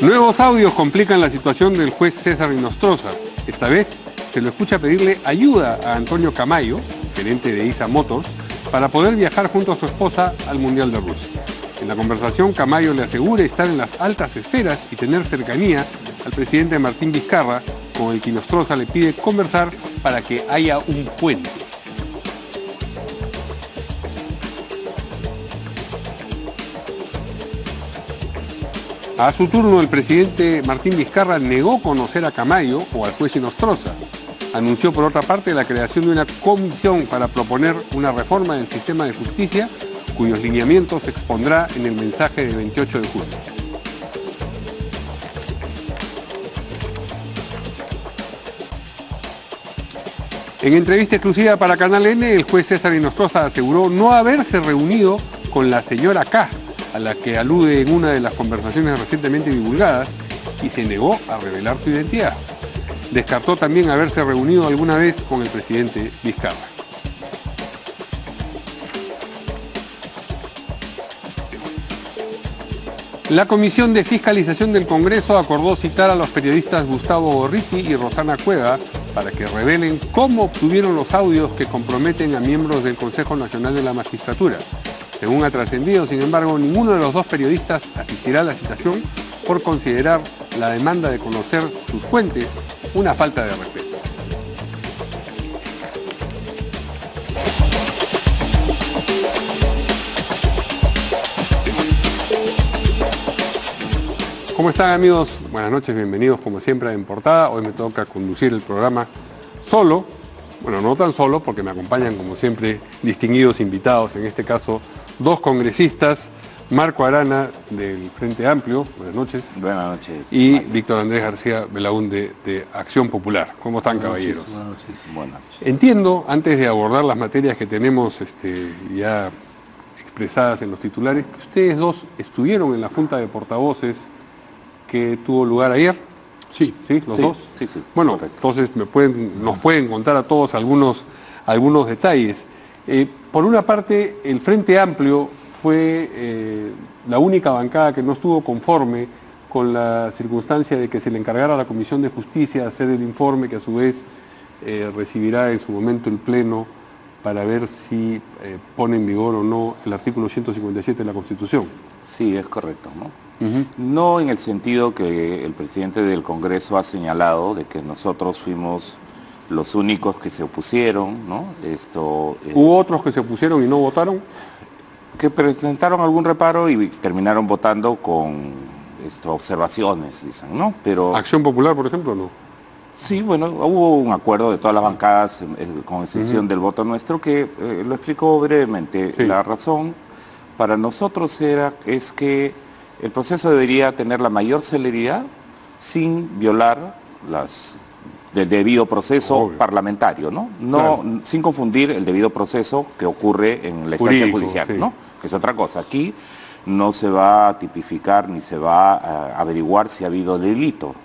Nuevos audios complican la situación del juez César Inostroza. Esta vez se lo escucha pedirle ayuda a Antonio Camayo, gerente de ISA Motors, para poder viajar junto a su esposa al Mundial de Rusia. En la conversación, Camayo le asegura estar en las altas esferas y tener cercanía al presidente Martín Vizcarra, con el que Inostroza le pide conversar para que haya un puente. A su turno, el presidente Martín Vizcarra negó conocer a Camayo o al juez Inostroza. Anunció, por otra parte, la creación de una comisión para proponer una reforma del sistema de justicia, cuyos lineamientos se expondrá en el mensaje del 28 de julio. En entrevista exclusiva para Canal N, el juez César Inostroza aseguró no haberse reunido con la señora K, a la que alude en una de las conversaciones recientemente divulgadas, y se negó a revelar su identidad. Descartó también haberse reunido alguna vez con el presidente Vizcarra. La Comisión de Fiscalización del Congreso acordó citar a los periodistas Gustavo Gorriti y Rosana Cueva para que revelen cómo obtuvieron los audios que comprometen a miembros del Consejo Nacional de la Magistratura. Según ha trascendido, sin embargo, ninguno de los dos periodistas asistirá a la citación por considerar la demanda de conocer sus fuentes una falta de respeto. ¿Cómo están, amigos? Buenas noches, bienvenidos como siempre a En Portada. Hoy me toca conducir el programa solo. Bueno, no tan solo, porque me acompañan como siempre distinguidos invitados, en este caso dos congresistas, Marco Arana del Frente Amplio, buenas noches. Buenas noches. Y Mario. Víctor Andrés García Belaúnde de Acción Popular. ¿Cómo están, caballeros? Buenas noches. Buenas noches. Entiendo, antes de abordar las materias que tenemos ya expresadas en los titulares, que ustedes dos estuvieron en la Junta de Portavoces que tuvo lugar ayer. Sí, los dos. Sí. Bueno, correcto. entonces nos pueden contar a todos algunos detalles. Por una parte, el Frente Amplio fue la única bancada que no estuvo conforme con la circunstancia de que se le encargara a la Comisión de Justicia hacer el informe que a su vez recibirá en su momento el Pleno para ver si pone en vigor o no el artículo 157 de la Constitución. Sí, es correcto, ¿no? No en el sentido que el presidente del Congreso ha señalado de que nosotros fuimos los únicos que se opusieron, ¿no? ¿Hubo otros que se opusieron y no votaron? Que presentaron algún reparo y terminaron votando con observaciones, dicen, ¿no? Pero ¿Acción Popular, por ejemplo, no? sí, bueno, hubo un acuerdo de todas las bancadas, con excepción del voto nuestro, que lo explico brevemente. Sí. La razón para nosotros es que el proceso debería tener la mayor celeridad sin violar del debido proceso parlamentario, ¿no? Claro. Sin confundir el debido proceso que ocurre en la instancia judicial, sí, ¿no? Que es otra cosa. Aquí no se va a tipificar ni se va a averiguar si ha habido delito,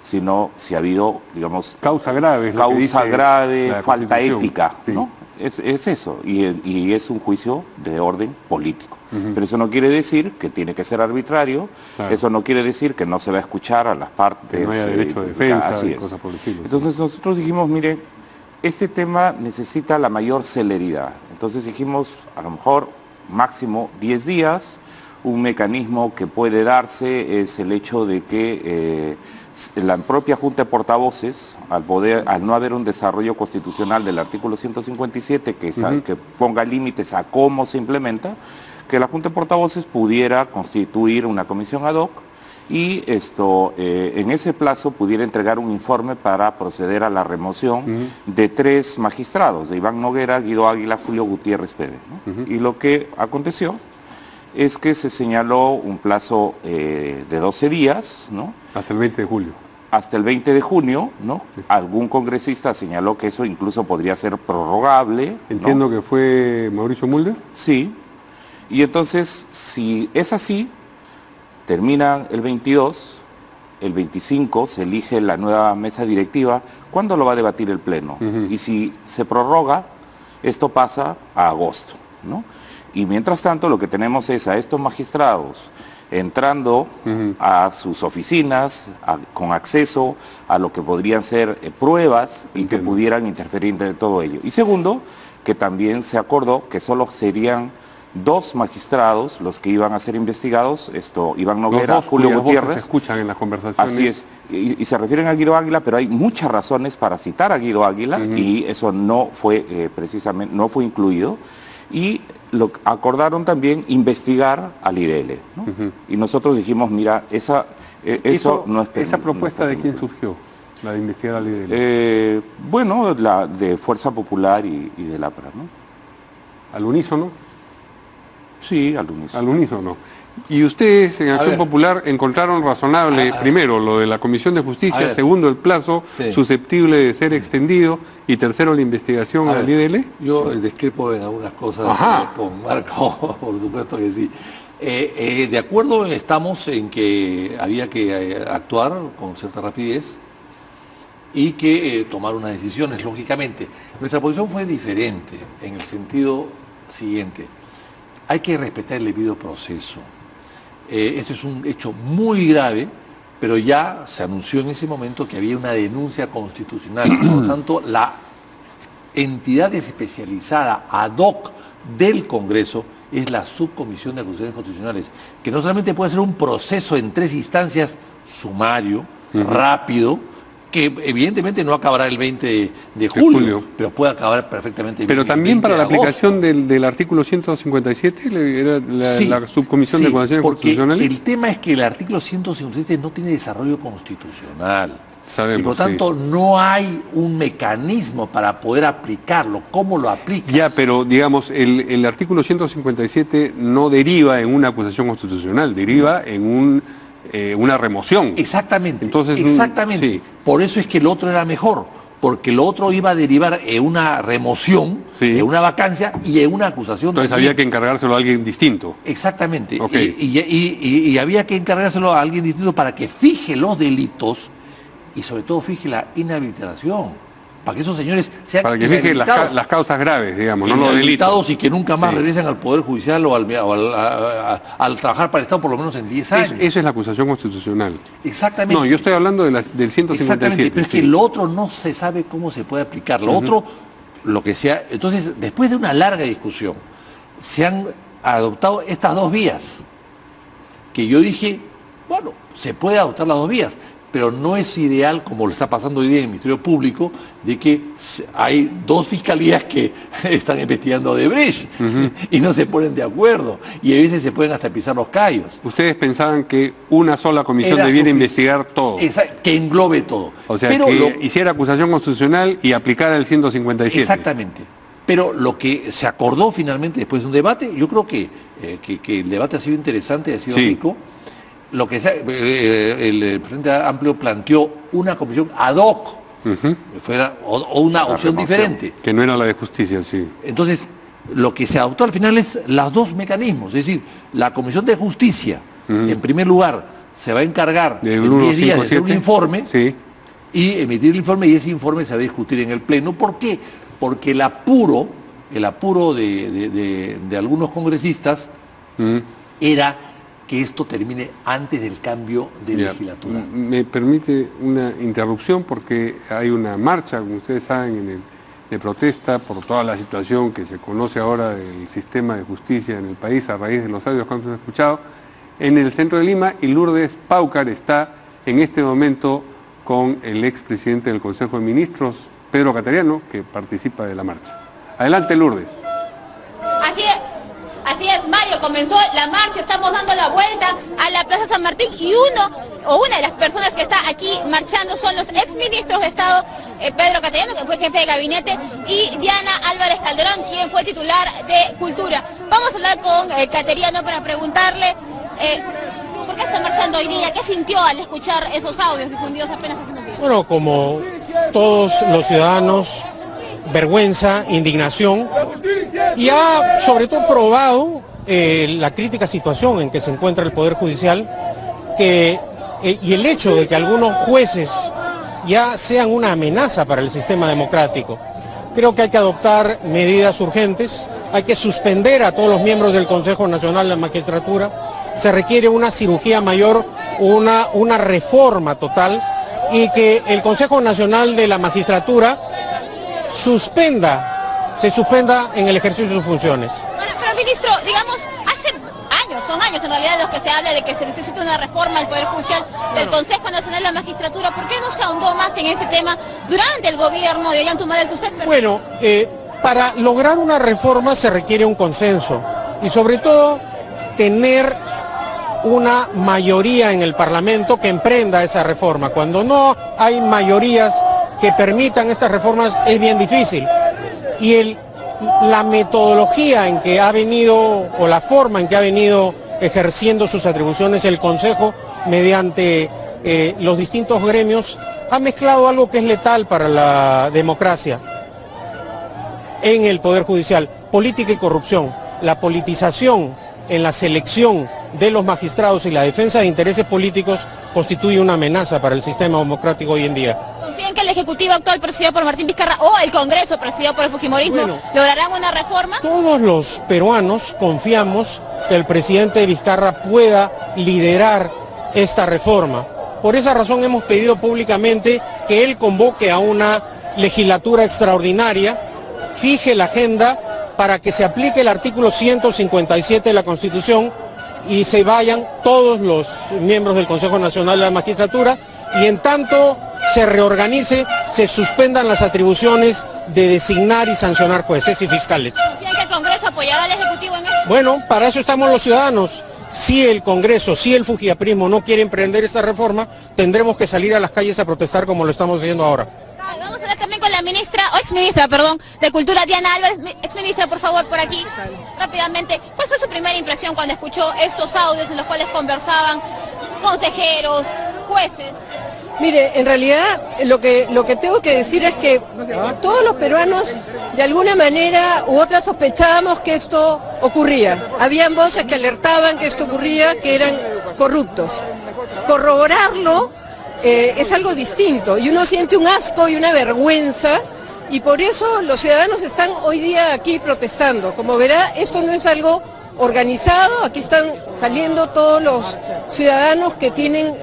sino si ha habido, digamos, causa grave, falta ética, sí, ¿no? Es eso, y es un juicio de orden político. Pero eso no quiere decir que tiene que ser arbitrario, claro. Eso no quiere decir que no se va a escuchar a las partes. Que no haya derecho de defensa, así y es. Cosas por el estilo. Entonces nosotros dijimos, mire, este tema necesita la mayor celeridad. Entonces dijimos, a lo mejor máximo 10 días, un mecanismo que puede darse es el hecho de que la propia Junta de Portavoces, al no haber un desarrollo constitucional del artículo 157 que ponga límites a cómo se implementa, que la Junta de Portavoces pudiera constituir una comisión ad hoc y en ese plazo pudiera entregar un informe para proceder a la remoción de 3 magistrados, de Iván Noguera, Guido Águila, Julio Gutiérrez Pérez, ¿no? Y lo que aconteció es que se señaló un plazo de 12 días, ¿no? Hasta el 20 de julio. Hasta el 20 de junio, ¿no? Sí. Algún congresista señaló que eso incluso podría ser prorrogable. Entiendo, ¿no? Que fue Mauricio Mulder. Sí. Y entonces, si es así, termina el 22, el 25 se elige la nueva mesa directiva. ¿Cuándo lo va a debatir el Pleno? Y si se prorroga, esto pasa a agosto, ¿no? Y mientras tanto, lo que tenemos es a estos magistrados entrando a sus oficinas con acceso a lo que podrían ser pruebas y que pudieran interferir en todo ello. Y segundo, que también se acordó que solo serían 2 magistrados los que iban a ser investigados, Iván Noguera, Julio Gutiérrez. Se escuchan en las conversaciones. Así es, y se refieren a Guido Águila, pero hay muchas razones para citar a Guido Águila y eso no fue precisamente, no fue incluido. Y acordaron también investigar al IDL, ¿no? Y nosotros dijimos, mira, eso no es... ¿Esa propuesta de quién surgió, la de investigar al IDL? Bueno, la de Fuerza Popular y del APRA, ¿no? ¿Al unísono? Sí, al unísono. Al unísono. Y ustedes en Acción Popular encontraron razonable, primero, lo de la Comisión de Justicia, segundo, el plazo susceptible de ser extendido, y tercero, la investigación al IDL. Yo discrepo en algunas cosas con Marco, por supuesto que sí. De acuerdo estamos en que había que actuar con cierta rapidez y que tomar unas decisiones, lógicamente. Nuestra posición fue diferente en el sentido siguiente. Hay que respetar el debido proceso. Esto es un hecho muy grave, pero ya se anunció en ese momento que había una denuncia constitucional. Por lo tanto, la entidad especializada ad hoc del Congreso es la Subcomisión de Acusaciones Constitucionales, que no solamente puede ser un proceso en 3 instancias, sumario, rápido, que evidentemente no acabará el 20 de julio, pero puede acabar perfectamente. Pero también para la aplicación del artículo 157, era la Subcomisión de Acusaciones Constitucionales. El tema es que el artículo 157 no tiene desarrollo constitucional. Sabemos, y por tanto no hay un mecanismo para poder aplicarlo. ¿Cómo lo aplicas? Ya, pero digamos, el artículo 157 no deriva en una acusación constitucional, deriva en una remoción. Exactamente. Entonces, exactamente. Sí. Por eso es que el otro era mejor, porque el otro iba a derivar en una remoción, en una vacancia y en una acusación. Entonces había que encargárselo a alguien distinto. Exactamente. Y había que encargárselo a alguien distinto para que fije los delitos y sobre todo fije la inhabilitación. Para que esos señores sean para que fije las causas graves, digamos, no los delitos. Y que nunca más regresen al Poder Judicial o al trabajar para el Estado por lo menos en 10 años. Esa es la acusación constitucional. Exactamente. No, yo estoy hablando del 157. Exactamente, pero es que lo otro no se sabe cómo se puede aplicar. Lo otro, lo que sea... Entonces, después de una larga discusión, se han adoptado estas 2 vías, que yo dije, bueno, se puede adoptar las 2 vías, pero no es ideal, como lo está pasando hoy día en el Ministerio Público, de que hay 2 fiscalías que están investigando a Odebrecht y no se ponen de acuerdo, y a veces se pueden hasta pisar los callos. Ustedes pensaban que una sola comisión debiera investigar todo. Que englobe todo. O sea, pero que hiciera acusación constitucional y aplicara el 157. Exactamente. Pero lo que se acordó finalmente después de un debate, yo creo que el debate ha sido interesante, ha sido rico. Lo que el Frente Amplio planteó una comisión ad hoc, o una opción diferente. Que no era la de justicia, sí. Entonces, lo que se adoptó al final es los 2 mecanismos. Es decir, la Comisión de Justicia, en primer lugar, se va a encargar en 10 días de hacer un informe y emitir el informe, y ese informe se va a discutir en el Pleno. ¿Por qué? Porque el apuro de algunos congresistas era que esto termine antes del cambio de legislatura. Me permite una interrupción porque hay una marcha, como ustedes saben, de protesta por toda la situación que se conoce ahora del sistema de justicia en el país a raíz de los audios que hemos escuchado en el centro de Lima, y Lourdes Paucar está en este momento con el expresidente del Consejo de Ministros, Pedro Cateriano, que participa de la marcha. Adelante, Lourdes. Así es, Mario, comenzó la marcha, estamos dando la vuelta a la Plaza San Martín y una de las personas que está aquí marchando son los exministros de Estado, Pedro Cateriano, que fue jefe de gabinete, y Diana Álvarez Calderón, quien fue titular de Cultura. Vamos a hablar con Cateriano para preguntarle por qué está marchando hoy día, qué sintió al escuchar esos audios difundidos apenas hace unos días. Bueno, como todos los ciudadanos, vergüenza, indignación, y ha sobre todo probado la crítica situación en que se encuentra el Poder Judicial, y el hecho de que algunos jueces ya sean una amenaza para el sistema democrático. Creo que hay que adoptar medidas urgentes, hay que suspender a todos los miembros del Consejo Nacional de la Magistratura, se requiere una cirugía mayor, una reforma total, y que el Consejo Nacional de la Magistratura se suspenda en el ejercicio de sus funciones. Bueno, pero ministro, digamos, son años en realidad los que se habla de que se necesita una reforma al Poder Judicial del Consejo Nacional de la Magistratura. ¿Por qué no se ahondó más en ese tema durante el gobierno de Ollanta Humala? Bueno, para lograr una reforma se requiere un consenso y sobre todo tener una mayoría en el Parlamento que emprenda esa reforma. Cuando no hay mayorías que permitan estas reformas es bien difícil. Y la metodología en que ha venido, o la forma en que ha venido ejerciendo sus atribuciones el Consejo mediante los distintos gremios, ha mezclado algo que es letal para la democracia en el Poder Judicial: política y corrupción. La politización en la selección de los magistrados y la defensa de intereses políticos constituye una amenaza para el sistema democrático hoy en día. ¿Confía en que el Ejecutivo actual presidido por Martín Vizcarra o el Congreso presidido por el Fujimorismo lograrán una reforma? Todos los peruanos confiamos que el presidente Vizcarra pueda liderar esta reforma. Por esa razón hemos pedido públicamente que él convoque a una legislatura extraordinaria, fije la agenda para que se aplique el artículo 157 de la Constitución y se vayan todos los miembros del Consejo Nacional de la Magistratura, y en tanto se reorganice, se suspendan las atribuciones de designar y sancionar jueces y fiscales. ¿Confía en que el Congreso apoyará al Ejecutivo en esto? Bueno, para eso estamos los ciudadanos. Si el Congreso, si el fujimorismo no quiere emprender esta reforma, tendremos que salir a las calles a protestar como lo estamos haciendo ahora. Vamos a hablar también con la exministra de Cultura, Diana Álvarez. Exministra, por favor, por aquí, rápidamente. ¿Cuál fue su primera impresión cuando escuchó estos audios en los cuales conversaban consejeros, jueces? Mire, en realidad lo que tengo que decir es que todos los peruanos de alguna manera u otra sospechábamos que esto ocurría. Habían voces que alertaban que esto ocurría, que eran corruptos. Corroborarlo es algo distinto y uno siente un asco y una vergüenza, y por eso los ciudadanos están hoy día aquí protestando. Como verá, esto no es algo organizado, aquí están saliendo todos los ciudadanos que tienen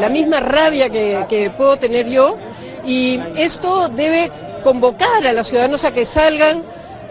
la misma rabia que puedo tener yo, y esto debe convocar a los ciudadanos a que salgan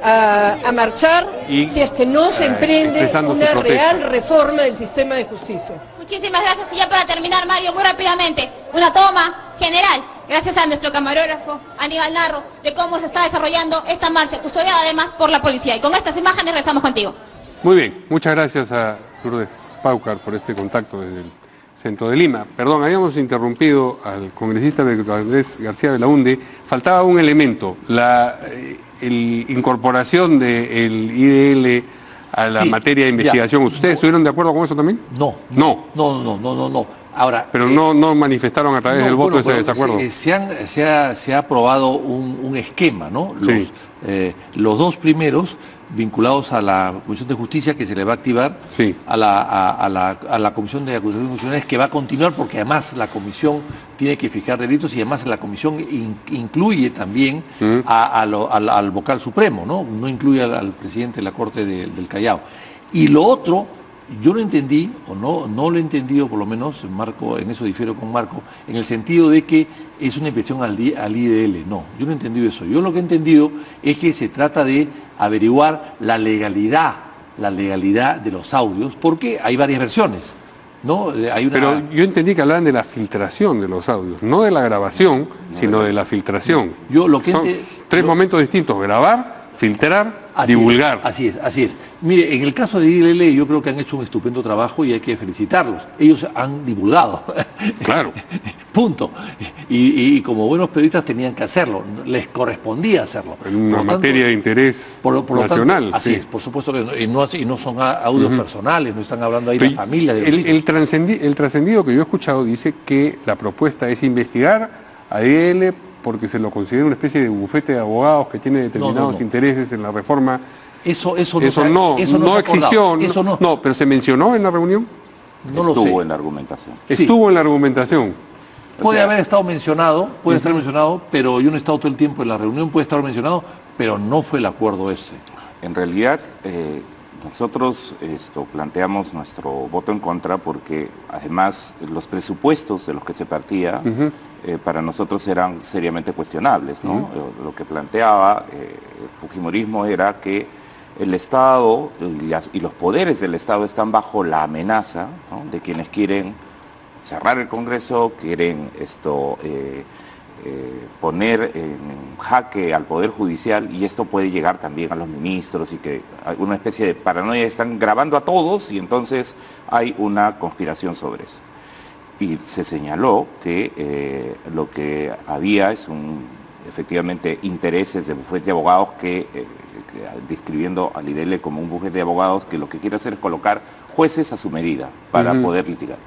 a marchar si es que no se emprende una real reforma del sistema de justicia. Muchísimas gracias. Y ya para terminar, Mario, muy rápidamente, una toma general, gracias a nuestro camarógrafo Aníbal Narro, de cómo se está desarrollando esta marcha, custodiada además por la policía. Y con estas imágenes regresamos contigo. Muy bien, muchas gracias a Lourdes Paucar por este contacto desde el centro de Lima. Perdón, habíamos interrumpido al congresista Andrés García Belaunde. Faltaba un elemento, la incorporación del IDL a la materia de investigación. ¿Ustedes estuvieron de acuerdo con eso también? No. Ahora, pero no manifestaron a través del voto ese desacuerdo. Se ha aprobado un esquema, ¿no? Los dos primeros vinculados a la Comisión de Justicia, que se le va a activar, a la Comisión de Acusaciones Constitucionales, que va a continuar porque además la Comisión tiene que fijar delitos, y además la Comisión incluye también al vocal supremo, no incluye al presidente de la Corte del Callao. Y lo otro, yo lo entendí, o no lo he entendido, por lo menos, Marco, en eso difiero con Marco, en el sentido de que es una inspección al IDL. No, yo no he entendido eso. Yo lo que he entendido es que se trata de averiguar la legalidad de los audios, porque hay varias versiones, ¿no? Pero yo entendí que hablaban de la filtración de los audios, no de la grabación, sino de la filtración. Son tres momentos distintos: grabar, filtrar, divulgar. Así es. Mire, en el caso de IDL yo creo que han hecho un estupendo trabajo y hay que felicitarlos. Ellos han divulgado. Claro. Punto. Y como buenos periodistas tenían que hacerlo, les correspondía hacerlo. En una materia de interés nacional. Así es, por supuesto que no son audios personales, no están hablando ahí de la familia. El trascendido que yo he escuchado dice que la propuesta es investigar a IDL porque se lo considera una especie de bufete de abogados que tiene determinados intereses en la reforma. Eso no existió. No, pero se mencionó en la reunión. Estuvo en la argumentación. Estuvo en la argumentación. Puede haber estado mencionado, estar mencionado, pero yo no he estado todo el tiempo en la reunión, puede estar mencionado, pero no fue el acuerdo ese. En realidad, nosotros planteamos nuestro voto en contra porque además los presupuestos de los que se partía para nosotros eran seriamente cuestionables, ¿no? Lo que planteaba el fujimorismo era que el Estado y los poderes del Estado están bajo la amenaza, ¿no?, de quienes quieren cerrar el Congreso, quieren poner en jaque al Poder Judicial, y esto puede llegar también a los ministros, y que hay una especie de paranoia, están grabando a todos y entonces hay una conspiración sobre eso. Y se señaló que lo que había es efectivamente intereses de bufete de abogados describiendo al IDL como un bufete de abogados que lo que quiere hacer es colocar jueces a su medida para poder litigar.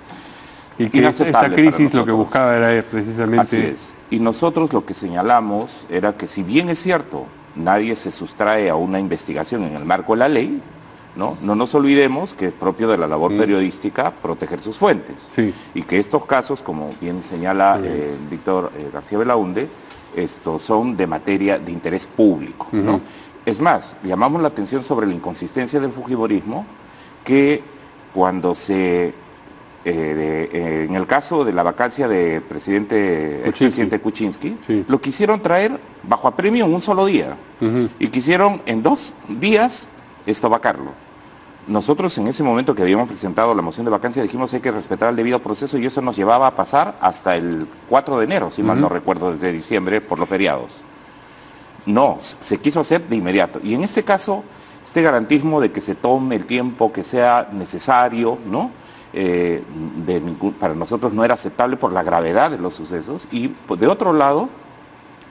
Y que esta crisis lo que buscaba era precisamente... Así es. Y nosotros lo que señalamos era que, si bien es cierto, nadie se sustrae a una investigación en el marco de la ley, no nos olvidemos que es propio de la labor periodística proteger sus fuentes. Sí. Y que estos casos, como bien señala Víctor García Belaunde, son de materia de interés público, ¿no? Es más, llamamos la atención sobre la inconsistencia del fujimorismo, que cuando en el caso de la vacancia de expresidente Kuczynski, lo quisieron traer bajo apremio en un solo día, y quisieron en 2 días vacarlo. Nosotros en ese momento que habíamos presentado la moción de vacancia dijimos hay que respetar el debido proceso, y eso nos llevaba a pasar hasta el 4 de enero, si mal no recuerdo, desde diciembre, por los feriados. No, se quiso hacer de inmediato. Y en este caso, este garantismo de que se tome el tiempo que sea necesario, ¿no?, para nosotros no era aceptable por la gravedad de los sucesos. Y de otro lado,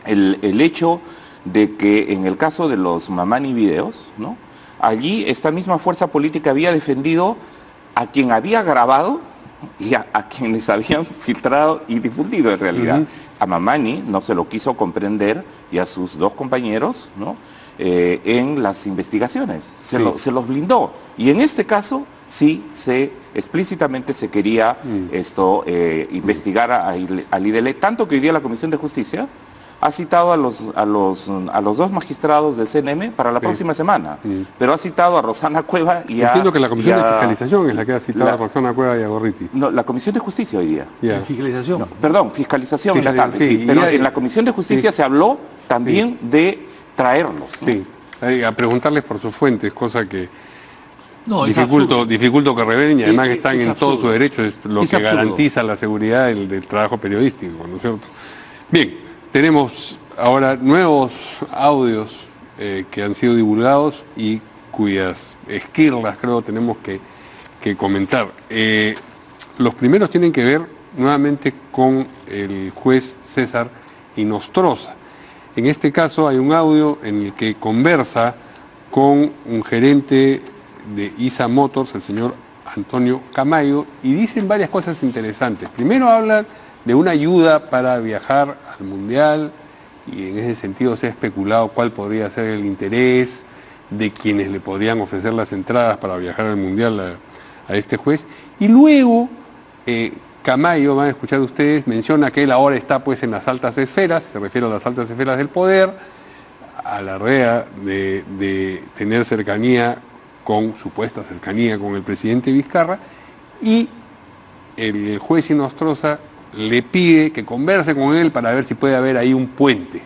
el hecho de que en el caso de los Mamani videos, ¿no?, allí esta misma fuerza política había defendido a quien había grabado y a quienes habían filtrado y difundido en realidad. A Mamani no se lo quiso comprender, y a sus 2 compañeros, ¿no?, en las investigaciones. Se los blindó. Y en este caso sí explícitamente se quería investigar al IDL, tanto que hoy día la Comisión de Justicia ha citado a los 2 magistrados del CNM para la próxima semana, pero ha citado a Rosana Cueva y Entiendo que la Comisión de Fiscalización es la que ha citado a Rosana Cueva y a Gorriti. No, la Comisión de Justicia hoy día. ¿Fiscalización? No, perdón, fiscalización en la tarde, sí, pero en la Comisión de Justicia se habló también de traerlos, ¿no? Sí, a preguntarles por sus fuentes, cosa que dificulto que revelen, y además que están en todo su derecho, es lo que garantiza la seguridad del trabajo periodístico, ¿no es cierto? Bien, tenemos ahora nuevos audios que han sido divulgados y cuyas esquirlas creo tenemos que comentar. Los primeros tienen que ver nuevamente con el juez César Inostroza. En este caso hay un audio en el que conversa con un gerente de ISA Motors, el señor Antonio Camayo, y dicen varias cosas interesantes. Primero hablan de una ayuda para viajar al Mundial, y en ese sentido se ha especulado cuál podría ser el interés de quienes le podrían ofrecer las entradas para viajar al Mundial a este juez. Y luego Camayo, van a escuchar ustedes, menciona que él ahora está pues en las altas esferas, se refiere a las altas esferas del poder, alardea de tener supuesta cercanía con el presidente Vizcarra, y el juez Inostroza le pide que converse con él para ver si puede haber ahí un puente.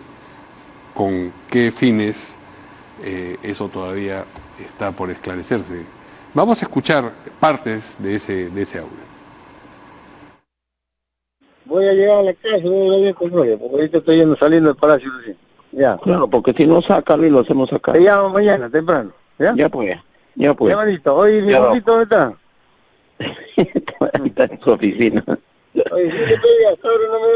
¿Con qué fines? Eso todavía está por esclarecerse. Vamos a escuchar partes de ese audio. Voy a llegar a la casa, voy a ir con Gloria, porque ahorita estoy saliendo del Palacio recién. Ya. Claro, porque si no, sácalo y lo hacemos acá. Te llamo mañana, temprano. ¿Ya? Ya pues. Ya pues. Hermanito, hoy mi bonito, ¿dónde está? Está en su oficina. Oye, si te pedí hasta ahora no me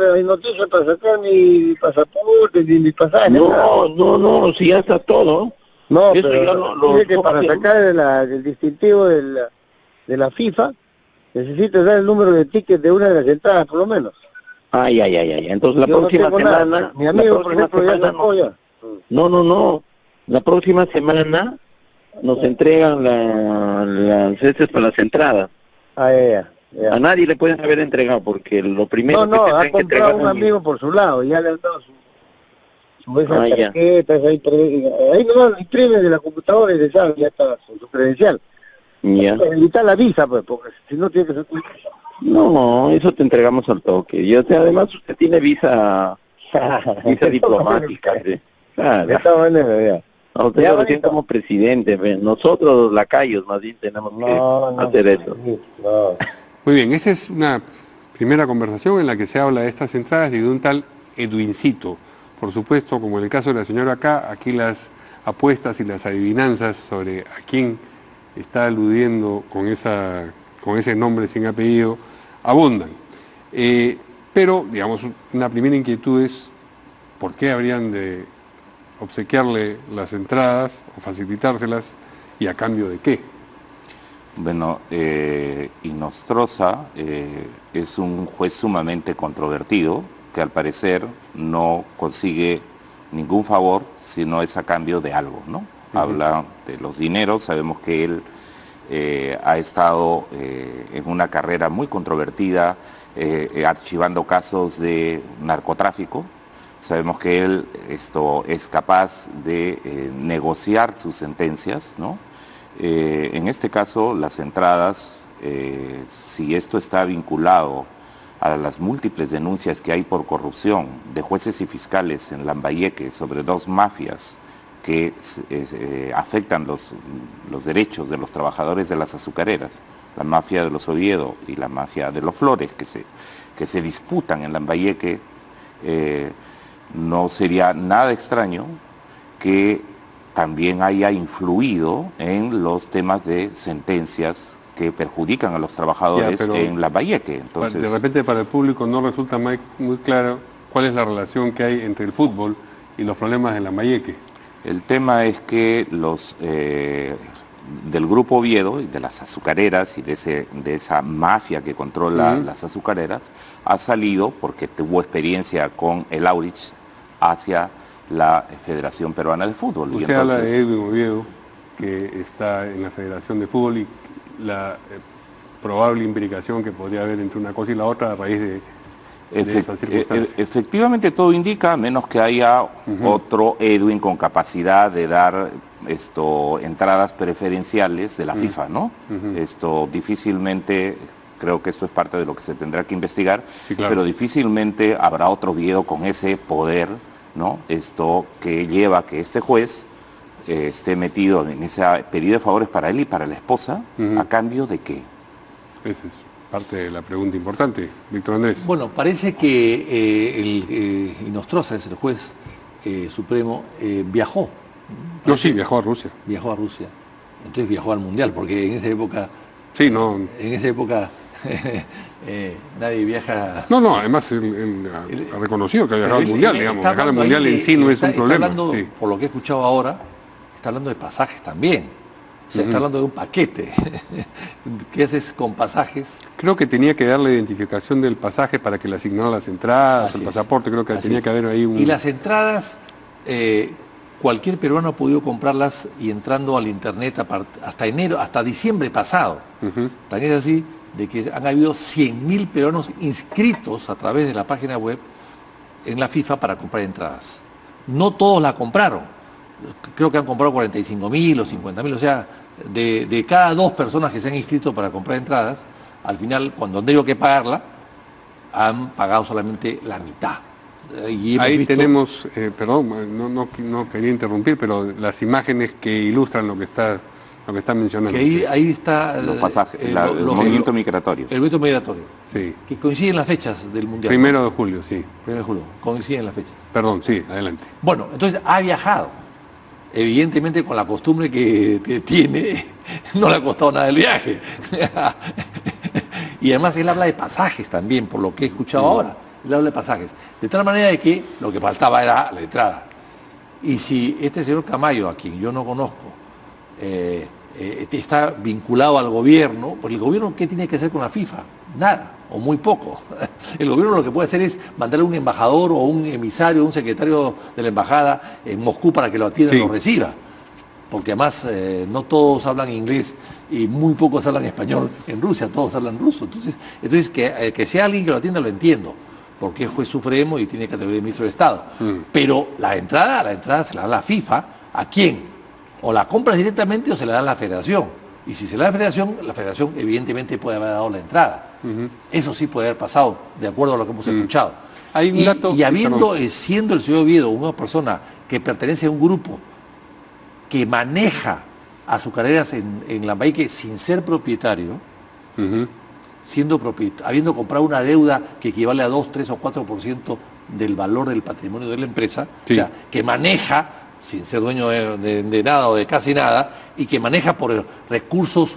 da las noticias para sacar mi pasaporte, ni mi pasaje. No, si ya está todo. No, eso pero dice que para sacar el distintivo de la FIFA, necesitas dar el número de ticket de una de las entradas, por lo menos. Ay. Entonces la próxima semana... Mi amigo, por ejemplo, ya sacó ya. No. La próxima semana nos entregan las heces para las entradas. Ya. A nadie le pueden haber entregado porque lo primero ha comprado un amigo por su lado, ya le han dado Subes las tarjetas, ahí nomás lo imprimes de la computadora y le sabes, ya está su credencial. Ya. Evitar la visa, pues, porque si no tiene que ser... No, eso te entregamos al toque. Y además usted tiene visa diplomática. Claro. De esta manera, ya. A usted lo recién como presidente, nosotros los lacayos más bien tenemos que hacer eso. No. Muy bien, esa es una primera conversación en la que se habla de estas entradas y de un tal Edwincito. Por supuesto, como en el caso de la señora acá, aquí las apuestas y las adivinanzas sobre a quién está aludiendo con ese nombre sin apellido abundan. Pero, digamos, una primera inquietud es ¿por qué habrían de obsequiarle las entradas o facilitárselas y a cambio de qué? Bueno, Inostroza es un juez sumamente controvertido que al parecer no consigue ningún favor si no es a cambio de algo, ¿no? Habla de los dineros, sabemos que él ha estado en una carrera muy controvertida, archivando casos de narcotráfico. Sabemos que él es capaz de negociar sus sentencias, ¿no? En este caso, las entradas, si esto está vinculado a las múltiples denuncias que hay por corrupción de jueces y fiscales en Lambayeque sobre dos mafias que afectan los derechos de los trabajadores de las azucareras, la mafia de los Oviedo y la mafia de los Flores, que se disputan en Lambayeque, no sería nada extraño que también haya influido en los temas de sentencias que perjudican a los trabajadores en Lambayeque. Entonces, de repente para el público no resulta muy claro cuál es la relación que hay entre el fútbol y los problemas de Lambayeque. El tema es que los del Grupo Oviedo y de las azucareras y de esa mafia que controla las azucareras ha salido porque tuvo experiencia con el Aurich hacia la Federación Peruana de Fútbol. Usted habla de Edwin Oviedo, que está en la Federación de Fútbol, y la probable implicación que podría haber entre una cosa y la otra a raíz de esas circunstancias. Efectivamente todo indica, a menos que haya otro Edwin con capacidad de dar entradas preferenciales de la FIFA, ¿no? Difícilmente, creo que esto es parte de lo que se tendrá que investigar, sí, claro, pero difícilmente habrá otro Oviedo con ese poder, ¿no? Que lleva a que este juez esté metido en ese pedido de favores para él y para la esposa, ¿a cambio de qué? Esa es parte de la pregunta importante, Víctor Andrés. Bueno, parece que Inostroza, es el juez supremo, viajó. No, sí, viajó a Rusia. Viajó a Rusia. Entonces viajó al Mundial, porque en esa época... Sí, no... En esa época nadie viaja... No, además él ha reconocido que ha viajado al Mundial, digamos. Viajar al Mundial en sí no es un problema. Está hablando, por lo que he escuchado ahora, está hablando de pasajes también. O sea, está hablando de un paquete. ¿Qué haces con pasajes? Creo que tenía que dar la identificación del pasaje para que le asignaran las entradas, el pasaporte, creo que tenía que haber ahí un... Y las entradas, cualquier peruano ha podido comprarlas y entrando al internet hasta enero, hasta diciembre pasado. Tan es así de que han habido 100.000 peruanos inscritos a través de la página web en la FIFA para comprar entradas. No todos la compraron. Creo que han comprado 45.000 o 50.000, o sea, de cada 2 personas que se han inscrito para comprar entradas, al final, cuando han tenido que pagarla, han pagado solamente la mitad. Ahí tenemos, perdón, no quería interrumpir, pero las imágenes que ilustran lo que está mencionando. Que ahí está los pasajes, el movimiento migratorio. El movimiento migratorio. Sí. Que coinciden las fechas del Mundial. 1 de julio, sí. 1 de julio, coinciden las fechas. Perdón, sí, adelante. Bueno, entonces ha viajado. Evidentemente con la costumbre que tiene, no le ha costado nada el viaje. Y además él habla de pasajes también, por lo que he escuchado ahora. Él habla de pasajes. De tal manera de que lo que faltaba era la entrada. Y si este señor Camayo, a quien yo no conozco, está vinculado al gobierno, pues el gobierno, ¿qué tiene que hacer con la FIFA? Nada, o muy poco. El gobierno lo que puede hacer es mandarle un embajador o un emisario, un secretario de la embajada en Moscú para que lo atienda y lo reciba. Porque además no todos hablan inglés y muy pocos hablan español en Rusia, todos hablan ruso. Entonces que sea alguien que lo atienda lo entiendo. porque es juez supremo y tiene categoría de ministro de Estado. Pero la entrada se la da la FIFA. ¿A quién? O la compras directamente o se la da a la federación. Y si se la da a la federación evidentemente puede haber dado la entrada. Eso sí puede haber pasado, de acuerdo a lo que hemos escuchado. Hay un dato, y habiendo, siendo el señor Oviedo una persona que pertenece a un grupo que maneja azucareras en Lambayeque sin ser propietario, habiendo comprado una deuda que equivale a 2, 3 o 4% del valor del patrimonio de la empresa, o sea, que maneja, sin ser dueño de nada o de casi nada, y que maneja por recursos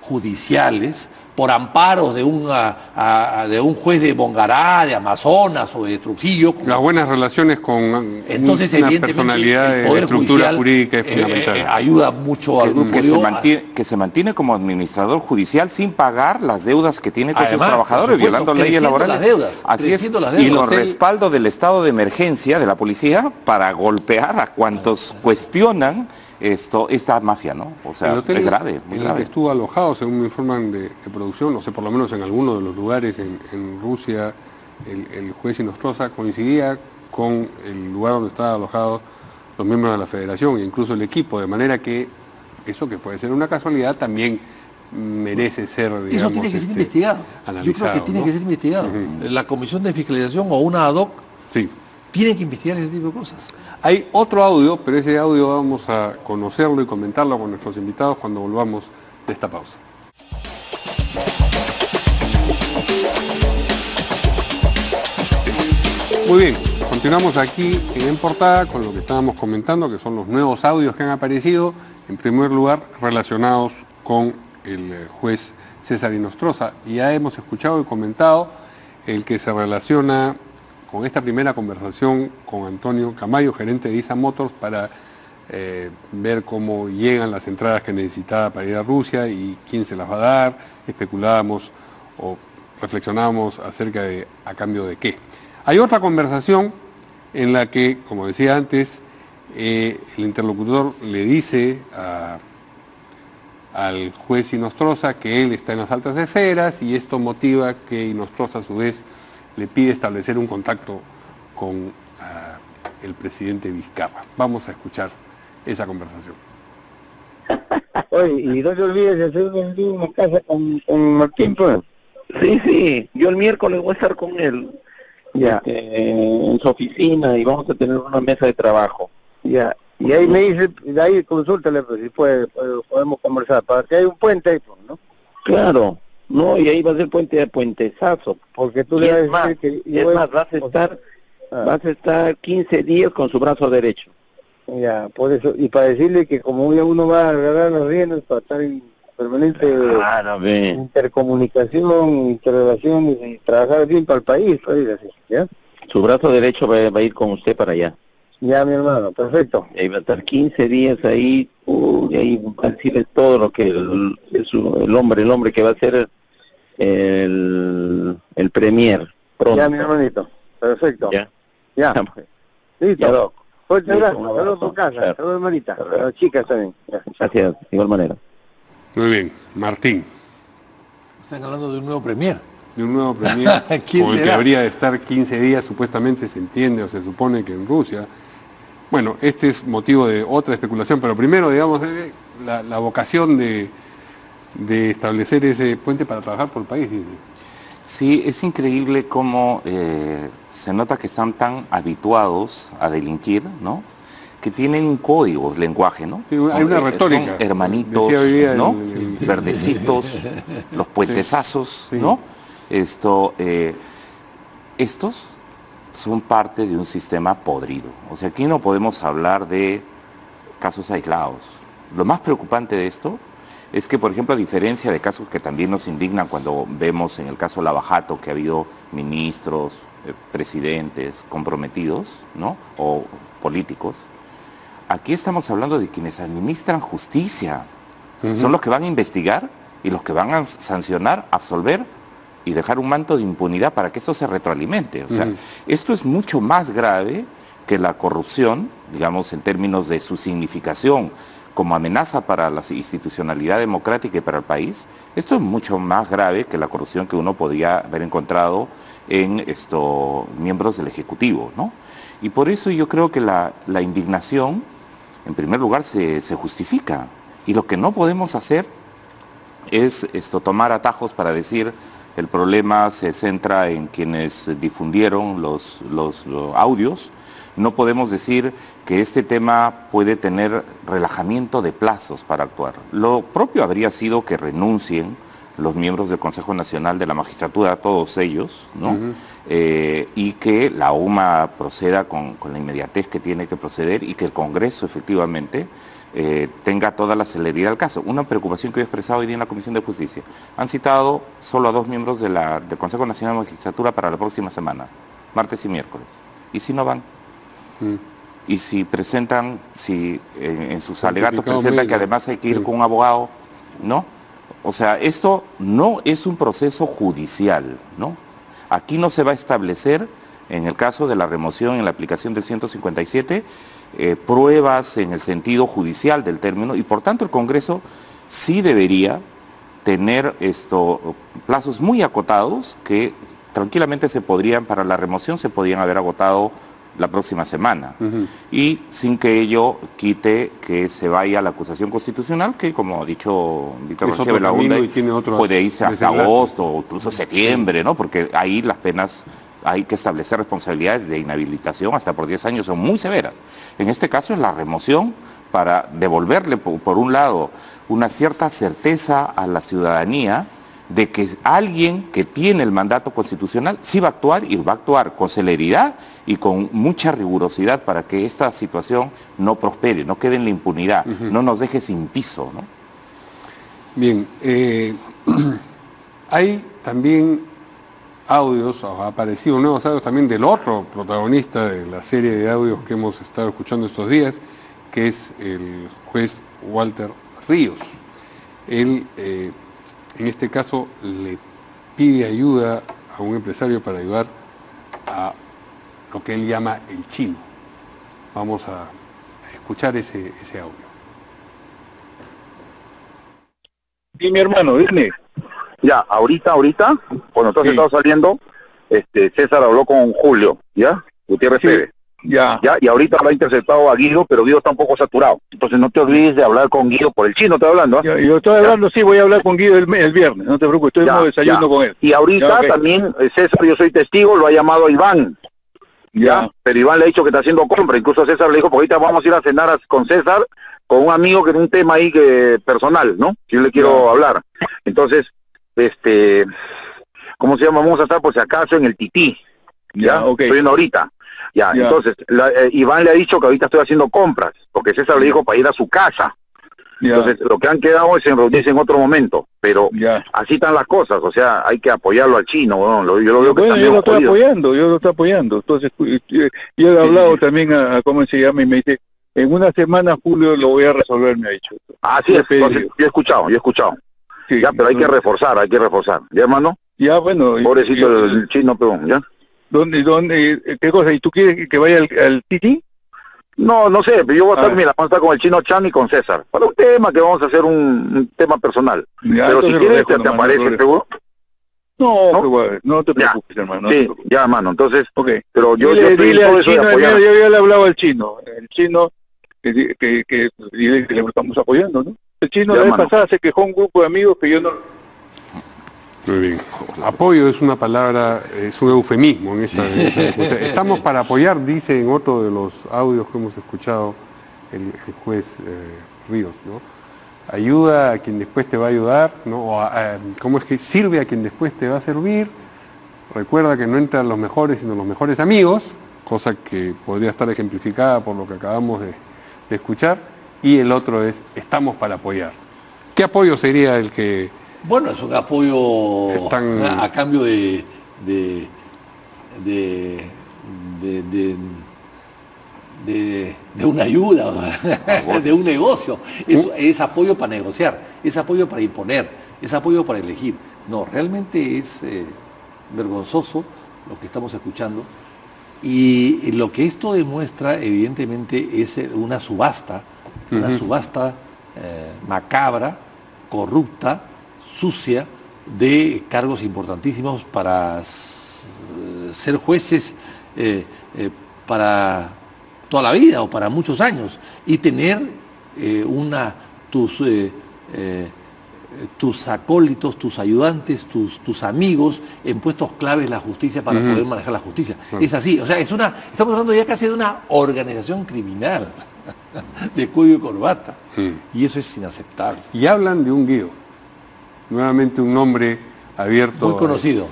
judiciales, por amparos de un juez de Bongará, de Amazonas o de Trujillo. Las buenas relaciones con entonces, una personalidad de estructura jurídica es fundamental. Ayuda mucho al grupo. Que se mantiene como administrador judicial sin pagar las deudas que tiene con sus trabajadores, violando leyes laborales. Así es. Y los respaldos del estado de emergencia de la policía para golpear a cuantos cuestionan esta mafia, ¿no? O sea, es grave, muy grave. Que estuvo alojado, según me informan de producción, no sé, por lo menos en alguno de los lugares en Rusia, el juez Inostroza coincidía con el lugar donde estaban alojados los miembros de la federación e incluso el equipo, de manera que eso, que puede ser una casualidad, también merece ser, digamos, eso tiene que ser investigado. Yo creo que tiene que ser investigado. La comisión de fiscalización o una ad hoc tiene que investigar ese tipo de cosas. Hay otro audio, pero ese audio vamos a conocerlo y comentarlo con nuestros invitados cuando volvamos de esta pausa. Muy bien, continuamos aquí en Portada con lo que estábamos comentando, que son los nuevos audios que han aparecido, en primer lugar relacionados con el juez César Inostroza. Y ya hemos escuchado y comentado el que se relaciona con esta primera conversación con Antonio Camayo, gerente de ISA Motors, para ver cómo llegan las entradas que necesitaba para ir a Rusia y quién se las va a dar. Especulábamos o reflexionábamos acerca de a cambio de qué. Hay otra conversación en la que, como decía antes, el interlocutor le dice al juez Inostroza que él está en las altas esferas y esto motiva que Inostroza a su vez le pide establecer un contacto con el presidente Vizcarra. Vamos a escuchar esa conversación. Oye, y no te olvides de hacer un envío en casa con Martín, pues. Sí, yo el miércoles voy a estar con él. Ya. En su oficina y vamos a tener una mesa de trabajo. Ya. Y ahí me dice, de ahí consúltale, pues, si podemos conversar, para que haya un puente, ¿no? Claro. No, y ahí va a ser puentezazo. Porque tú le vas a decir que... vas a estar 15 días con su brazo derecho. Ya, por eso, y para decirle que como uno va a agarrar las riendas para estar en permanente intercomunicación, interrelaciones y trabajar bien para el país, ¿ya? Su brazo derecho va a ir con usted para allá. Ya, mi hermano, perfecto. Y ahí va a estar 15 días ahí, y ahí va a decirle todo lo que el hombre que va a ser el premier pronto. Ya, mi hermanito, perfecto. Ya. Listo. Ya, Doc. Fuerte abrazo, saludos a tu casa, saludos hermanita, a las chicas también. Ya. Gracias, de igual manera. Muy bien, Martín. Están hablando de un nuevo premier. De un nuevo premier con el que habría de estar 15 días, supuestamente se entiende o se supone que en Rusia. Bueno, este es motivo de otra especulación, pero primero, digamos, la vocación de establecer ese puente para trabajar por el país, dice. Sí, es increíble cómo se nota que están tan habituados a delinquir, ¿no? Que tienen un código, lenguaje, ¿no? Sí, hay una retórica. Son hermanitos, ¿no? Verdecitos, los puentezazos, ¿no? Estos son parte de un sistema podrido. O sea, aquí no podemos hablar de casos aislados. Lo más preocupante de esto es que, por ejemplo, a diferencia de casos que también nos indignan cuando vemos en el caso Lavajato que ha habido ministros, presidentes comprometidos, ¿no? O políticos, aquí estamos hablando de quienes administran justicia. Son los que van a investigar y los que van a sancionar, absolver y dejar un manto de impunidad para que esto se retroalimente. O sea, esto es mucho más grave que la corrupción, digamos, en términos de su significación como amenaza para la institucionalidad democrática y para el país. Esto es mucho más grave que la corrupción que uno podría haber encontrado en miembros del Ejecutivo, ¿no? Y por eso yo creo que la indignación, en primer lugar, se justifica. Y lo que no podemos hacer es tomar atajos para decir el problema se centra en quienes difundieron los audios. No podemos decir que este tema puede tener relajamiento de plazos para actuar. Lo propio habría sido que renuncien los miembros del Consejo Nacional de la Magistratura, todos ellos, ¿no? Y que la UMA proceda con la inmediatez que tiene que proceder y que el Congreso efectivamente tenga toda la celeridad del caso. Una preocupación que he expresado hoy día en la Comisión de Justicia. Han citado solo a 2 miembros del Consejo Nacional de la Magistratura para la próxima semana, martes y miércoles. ¿Y si no van? Y si presentan, en sus alegatos presentan que además hay que ir con un abogado, ¿no? O sea, esto no es un proceso judicial, ¿no? Aquí no se va a establecer, en el caso de la remoción en la aplicación del 157, pruebas en el sentido judicial del término, y por tanto el Congreso sí debería tener plazos muy acotados que tranquilamente para la remoción se podrían haber agotado la próxima semana, y sin que ello quite que se vaya a la acusación constitucional, que como ha dicho Víctor García Belaúnde, puede irse hasta agosto o incluso septiembre, ¿no? Porque ahí las penas, hay que establecer responsabilidades de inhabilitación hasta por 10 años, son muy severas. En este caso es la remoción para devolverle, por un lado, una cierta certeza a la ciudadanía de que alguien que tiene el mandato constitucional sí va a actuar, y va a actuar con celeridad y con mucha rigurosidad para que esta situación no prospere, no quede en la impunidad, no nos deje sin piso, ¿no? Bien, hay también audios, ha aparecido nuevos audios también del otro protagonista de la serie de audios que hemos estado escuchando estos días, que es el juez Walter Ríos. Él, en este caso, le pide ayuda a un empresario para ayudar a lo que él llama el chino. Vamos a escuchar ese audio. Sí, mi hermano, dime. Ya, ahorita, cuando tú has estado saliendo, César habló con Julio, ¿ya? Gutiérrez Pérez. Ya, y ahorita lo ha interceptado a Guido, pero Guido está un poco saturado. Entonces no te olvides de hablar con Guido por el chino, estoy hablando. Yo estoy hablando, sí, voy a hablar con Guido el viernes, no te preocupes, estoy en desayuno con él. Y ahorita también, César, yo soy testigo, lo ha llamado a Iván. ¿Ya? Pero Iván le ha dicho que está haciendo compra, incluso César le dijo, porque ahorita vamos a ir a cenar con César, con un amigo que tiene un tema ahí personal, ¿no? Que yo le quiero hablar. Entonces, ¿cómo se llama? Vamos a estar por si acaso en el Tití. ¿Ya? Estoy viendo ahorita. Ya. Entonces, Iván le ha dicho que ahorita estoy haciendo compras, porque César le dijo para ir a su casa. Entonces, lo que han quedado es en reunirse en otro momento, pero así están las cosas, o sea, hay que apoyarlo al chino, ¿no? Yo lo veo que bueno, yo lo estoy apoyando, entonces, yo he hablado también a ¿cómo se llama? Y me dice, en una semana, Julio, lo voy a resolver, me ha dicho. Así es, entonces, yo he escuchado. Sí, ya, pero hay que reforzar, ¿ya, hermano? Ya, bueno. Pobrecito el chino, pero, ¿ya? ¿Dónde, qué cosa? ¿Y tú quieres que vaya al Titi? No, no sé, pero yo voy a estar, vamos a estar con el chino Chan y con César, para un tema que vamos a hacer un tema personal. Ya, pero si quieres, te aparece, ¿seguro? No te preocupes, hermano. Sí, ya, hermano, entonces, pero dile al chino, yo ya le hablaba al chino, el chino, que le estamos apoyando, ¿no? El chino la vez pasada se quejó un grupo de amigos que yo no... Muy bien. Apoyo es una palabra, es un eufemismo en esta. Estamos para apoyar, dice en otro de los audios que hemos escuchado el juez Ríos, ¿no? Ayuda a quien después te va a ayudar, ¿no? ¿Cómo es que sirve a quien después te va a servir? Recuerda que no entran los mejores, sino los mejores amigos, cosa que podría estar ejemplificada por lo que acabamos de escuchar. Y el otro es, estamos para apoyar. ¿Qué apoyo sería el que...? Bueno, es un apoyo a cambio de una ayuda, de un negocio. Es apoyo para negociar, es apoyo para imponer, es apoyo para elegir. No, realmente es vergonzoso lo que estamos escuchando. Y lo que esto demuestra, evidentemente, es una subasta macabra, corrupta, sucia, de cargos importantísimos para ser jueces para toda la vida o para muchos años y tener tus acólitos, tus ayudantes, tus amigos en puestos claves de la justicia para poder manejar la justicia. Es así, o sea, estamos hablando ya casi de una organización criminal de cuello y corbata, y eso es inaceptable. Y hablan de un Guido, nuevamente un nombre abierto. Muy conocido.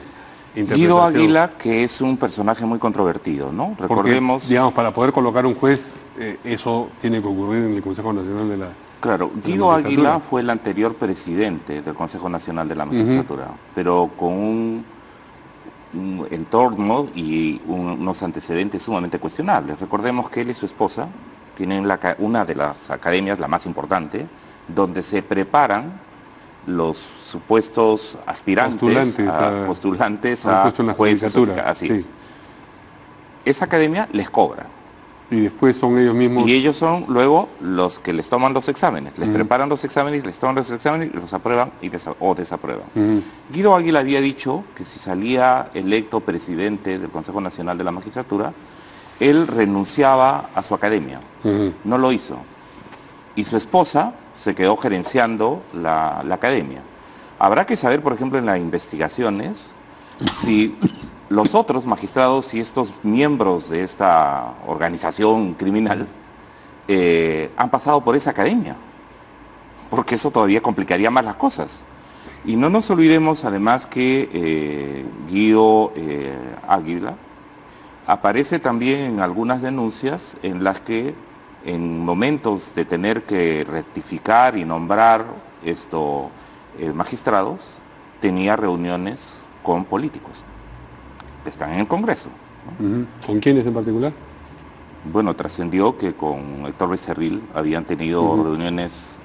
Guido Águila, que es un personaje muy controvertido, ¿no? Recordemos... Porque, digamos, para poder colocar un juez, eso tiene que ocurrir en el Consejo Nacional de la... Claro, Guido Águila fue el anterior presidente del Consejo Nacional de la Magistratura, pero con un entorno y unos antecedentes sumamente cuestionables. Recordemos que él y su esposa tienen una de las academias, la más importante, donde se preparan los supuestos aspirantes postulantes a jueces. Así es. Esa academia les cobra. Y después son ellos mismos... Y ellos son luego los que les toman los exámenes. Les preparan los exámenes, les toman los exámenes, los aprueban o desaprueban. Guido Águila había dicho que si salía electo presidente del Consejo Nacional de la Magistratura, él renunciaba a su academia. No lo hizo. Y su esposa se quedó gerenciando la academia. Habrá que saber, por ejemplo, en las investigaciones, si los otros magistrados y estos miembros de esta organización criminal han pasado por esa academia, porque eso todavía complicaría más las cosas. Y no nos olvidemos además que Guido Águila aparece también en algunas denuncias en las que en momentos de tener que rectificar y nombrar magistrados, tenía reuniones con políticos que están en el Congreso, ¿no? ¿Con quiénes en particular? Bueno, trascendió que con Héctor Becerril habían tenido reuniones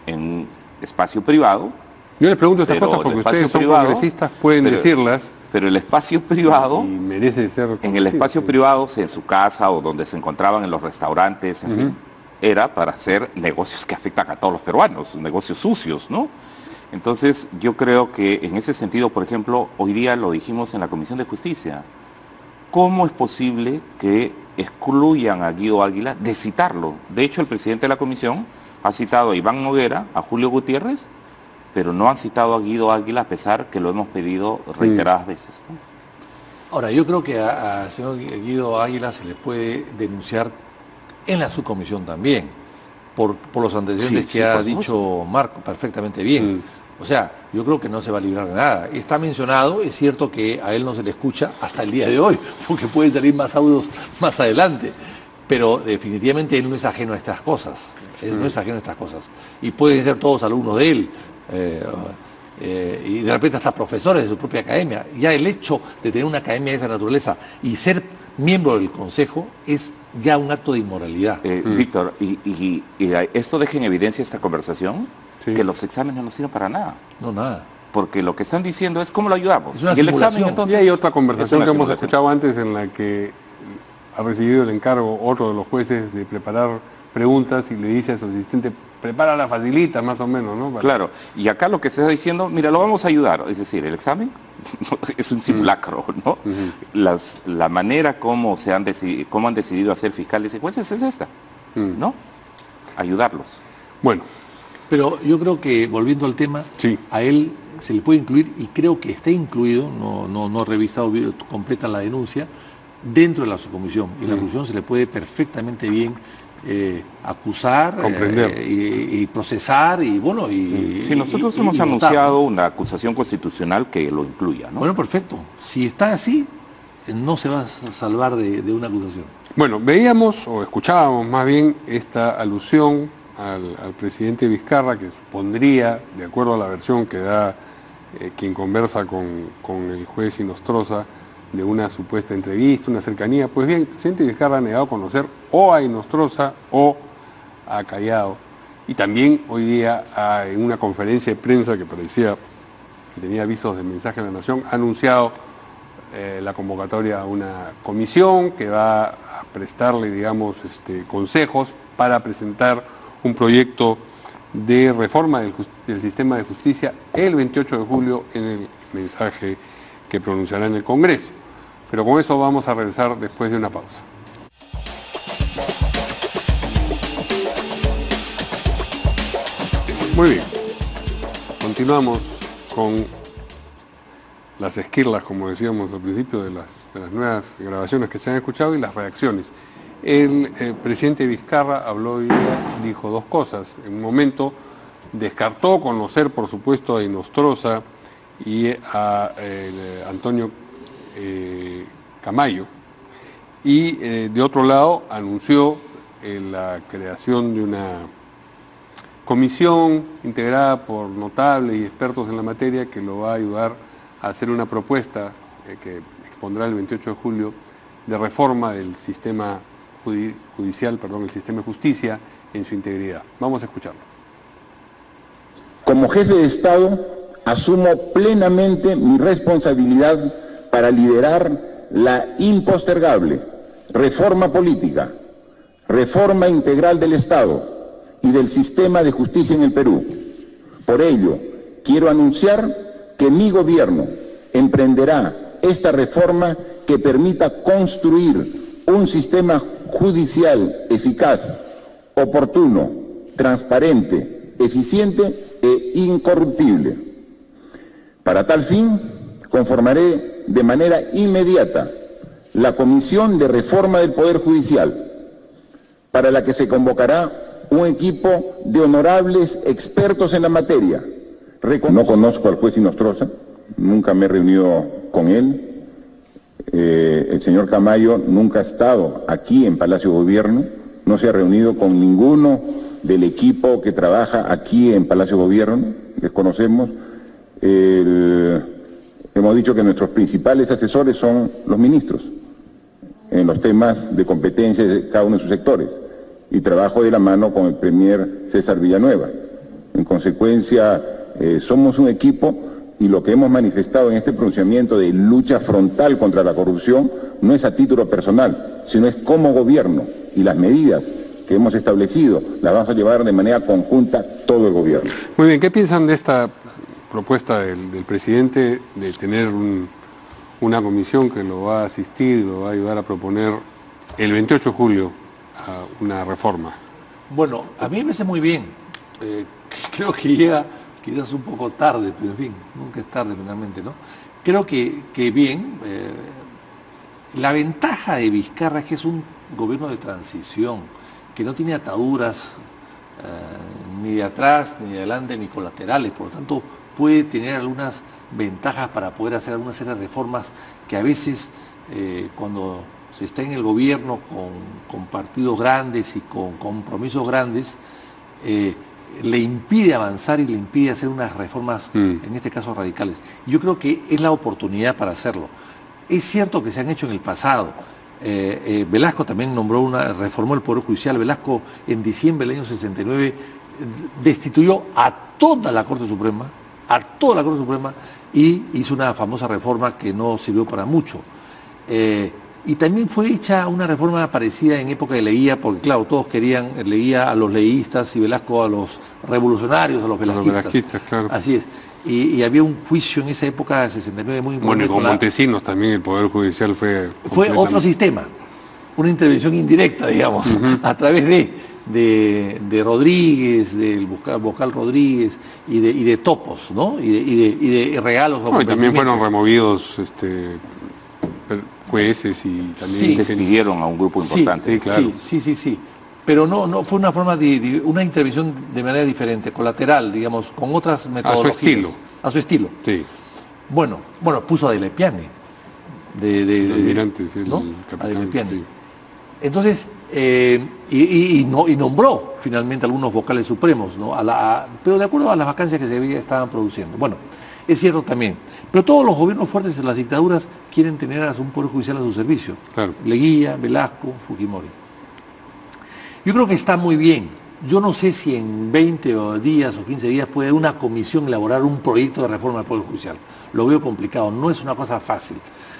en espacio privado. Yo les pregunto estas cosas porque ustedes son congresistas, pueden decirlas. Pero el espacio privado, y merece ser en el espacio privado, en su casa o donde se encontraban en los restaurantes, en fin, era para hacer negocios que afectan a todos los peruanos, negocios sucios, ¿no? Entonces, yo creo que en ese sentido, por ejemplo, hoy día lo dijimos en la Comisión de Justicia, ¿cómo es posible que excluyan a Guido Águila de citarlo? De hecho, el presidente de la Comisión ha citado a Iván Noguera, a Julio Gutiérrez, pero no han citado a Guido Águila a pesar que lo hemos pedido reiteradas veces, ¿no? Ahora, yo creo que al señor Guido Águila se le puede denunciar en la subcomisión también, por los antecedentes que ha dicho Marco perfectamente bien. O sea, yo creo que no se va a librar de nada. Está mencionado, es cierto que a él no se le escucha hasta el día de hoy, porque pueden salir más audios más adelante, pero definitivamente él no es ajeno a estas cosas, no es ajeno a estas cosas. Y pueden ser todos alumnos de él, y de repente hasta profesores de su propia academia. Ya el hecho de tener una academia de esa naturaleza y ser miembro del consejo es ya un acto de inmoralidad. Víctor, y esto deja en evidencia esta conversación, que los exámenes no sirven para nada. No, nada. Porque lo que están diciendo es cómo lo ayudamos. Es una simulación. Entonces, y hay otra conversación que hemos escuchado antes en la que ha recibido el encargo otro de los jueces de preparar preguntas y le dice a su asistente, prepara la facilita, más o menos, ¿no? Claro, y acá lo que se está diciendo, mira, lo vamos a ayudar, es decir, el examen es un simulacro, ¿no? La manera como han decidido hacer fiscales y jueces es esta, ¿no? Ayudarlos. Bueno. Pero yo creo que, volviendo al tema, a él se le puede incluir, y creo que está incluido, no he revisado completa la denuncia, dentro de la subcomisión. Y la comisión se le puede perfectamente bien acusar, comprender y procesar, y bueno, sí, nosotros hemos anunciado una acusación constitucional que lo incluya, ¿no? Bueno, perfecto. Si está así, no se va a salvar de una acusación. Bueno, veíamos o escuchábamos más bien esta alusión al presidente Vizcarra, que supondría, de acuerdo a la versión que da quien conversa con el juez Inostroza, de una supuesta entrevista, una cercanía. Pues bien, el presidente Vizcarra ha negado a conocer o a Inostroza o a Callado. Y también hoy día, en una conferencia de prensa que parecía que tenía avisos de mensaje de la Nación, ha anunciado la convocatoria a una comisión que va a prestarle, digamos, consejos para presentar un proyecto de reforma del sistema de justicia el 28 de julio en el mensaje que pronunciará en el Congreso. Pero con eso vamos a regresar después de una pausa. Muy bien, continuamos con las esquirlas, como decíamos al principio, de las nuevas grabaciones que se han escuchado y las reacciones. El presidente Vizcarra habló hoy día, dijo dos cosas. En un momento descartó conocer, por supuesto, a Inostroza y a Antonio Camayo, y de otro lado anunció la creación de una comisión integrada por notables y expertos en la materia que lo va a ayudar a hacer una propuesta que expondrá el 28 de julio de reforma del sistema judicial, el sistema de justicia en su integridad. Vamos a escucharlo. Como jefe de Estado, asumo plenamente mi responsabilidad para liderar la impostergable reforma política, reforma integral del Estado y del sistema de justicia en el Perú. Por ello, quiero anunciar que mi gobierno emprenderá esta reforma que permita construir un sistema judicial eficaz, oportuno, transparente, eficiente e incorruptible. Para tal fin, conformaré de manera inmediata la Comisión de Reforma del Poder Judicial, para la que se convocará un equipo de honorables expertos en la materia. No conozco al juez Inostroza, nunca me he reunido con él. El señor Camayo nunca ha estado aquí en Palacio de Gobierno, no se ha reunido con ninguno del equipo que trabaja aquí en Palacio de Gobierno, desconocemos. Hemos dicho que nuestros principales asesores son los ministros en los temas de competencia de cada uno de sus sectores, y trabajo de la mano con el premier César Villanueva. En consecuencia, somos un equipo, y lo que hemos manifestado en este pronunciamiento de lucha frontal contra la corrupción no es a título personal, sino es como gobierno, y las medidas que hemos establecido las vamos a llevar de manera conjunta todo el gobierno. Muy bien, ¿qué piensan de esta propuesta del presidente de tener una comisión que lo va a asistir, lo va a ayudar a proponer el 28 de julio una reforma? Bueno, a mí me parece muy bien. Creo que llega quizás un poco tarde, pero en fin, nunca es tarde finalmente, ¿no? Creo que bien. La ventaja de Vizcarra es que es un gobierno de transición, que no tiene ataduras ni de atrás, ni de adelante, ni colaterales. Por lo tanto, puede tener algunas ventajas para poder hacer alguna serie de reformas que a veces, cuando se está en el gobierno con partidos grandes y con compromisos grandes, le impide avanzar y le impide hacer unas reformas, en este caso radicales. Yo creo que es la oportunidad para hacerlo. Es cierto que se han hecho en el pasado. Velasco también reformó el Poder Judicial. Velasco en diciembre del año 69 destituyó a toda la Corte Suprema, y hizo una famosa reforma que no sirvió para mucho. Y también fue hecha una reforma parecida en época de Leguía, porque claro, todos querían Leguía a los leguistas y Velasco a los revolucionarios, a los velasquistas. Claro. Así es. Y había un juicio en esa época de 69 muy importante. Bueno, y con Montesinos también el Poder Judicial fue otro sistema, una intervención indirecta, digamos, a través de Rodríguez, del vocal Rodríguez y de topos, ¿no? Y de regalos. Y también fueron removidos jueces y también despidieron a un grupo importante. Sí, claro. Sí. Pero no fue una forma de una intervención de manera diferente, colateral, digamos, con otras metodologías. A su estilo. Sí. Bueno, puso a De Lepiane. El almirante, ¿no? A De Lepiane. Sí. Entonces, y nombró finalmente algunos vocales supremos, ¿no? Pero de acuerdo a las vacancias que se estaban produciendo. Bueno, es cierto también. Pero todos los gobiernos fuertes de las dictaduras quieren tener a un poder judicial a su servicio. Claro. Leguía, Velasco, Fujimori. Yo creo que está muy bien. Yo no sé si en 20 días o 15 días puede una comisión elaborar un proyecto de reforma del Poder Judicial. Lo veo complicado, no es una cosa fácil.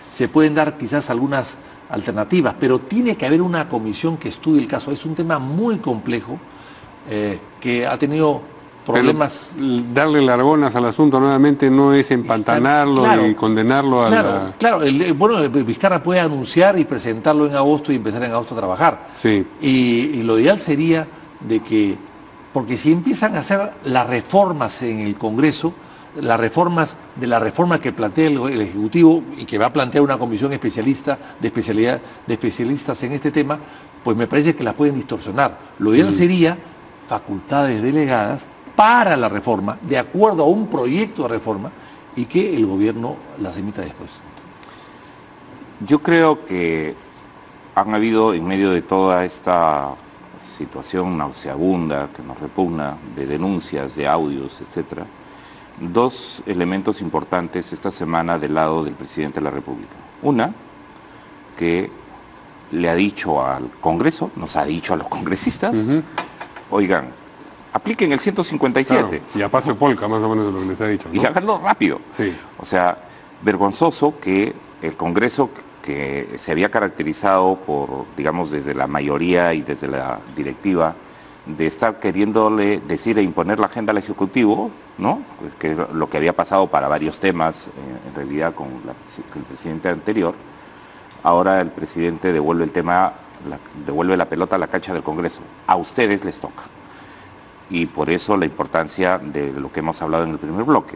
Se pueden dar quizás algunas alternativas, pero tiene que haber una comisión que estudie el caso. Es un tema muy complejo que ha tenido problemas... Pero darle largonas al asunto nuevamente no es empantanarlo y condenarlo a la... Claro, bueno, Vizcarra puede anunciar y presentarlo en agosto y empezar en agosto a trabajar. Sí. Y lo ideal sería de que, porque si empiezan a hacer las reformas en el Congreso, las reformas de la reforma que plantea el Ejecutivo y que va a plantear una comisión especialista de especialistas en este tema, pues me parece que las pueden distorsionar. Lo ideal sería facultades delegadas para la reforma, de acuerdo a un proyecto de reforma, y que el gobierno las emita después. Yo creo que han habido, en medio de toda esta situación nauseabunda que nos repugna, de denuncias, de audios, etcétera, dos elementos importantes esta semana del lado del presidente de la República. Una, que le ha dicho al Congreso, nos ha dicho a los congresistas, oigan, apliquen el 157. Claro, y a paso de polka, más o menos de lo que les ha dicho, ¿no? Y háganlo rápido. Sí. O sea, vergonzoso que el Congreso, que se había caracterizado por, digamos, desde la mayoría y desde la directiva, de estar queriéndole decir e imponer la agenda al Ejecutivo, ¿no? Pues que es lo que había pasado para varios temas, en realidad, con el presidente anterior. Ahora el presidente devuelve el tema, devuelve la pelota a la cancha del Congreso. A ustedes les toca. Y por eso la importancia de lo que hemos hablado en el primer bloque.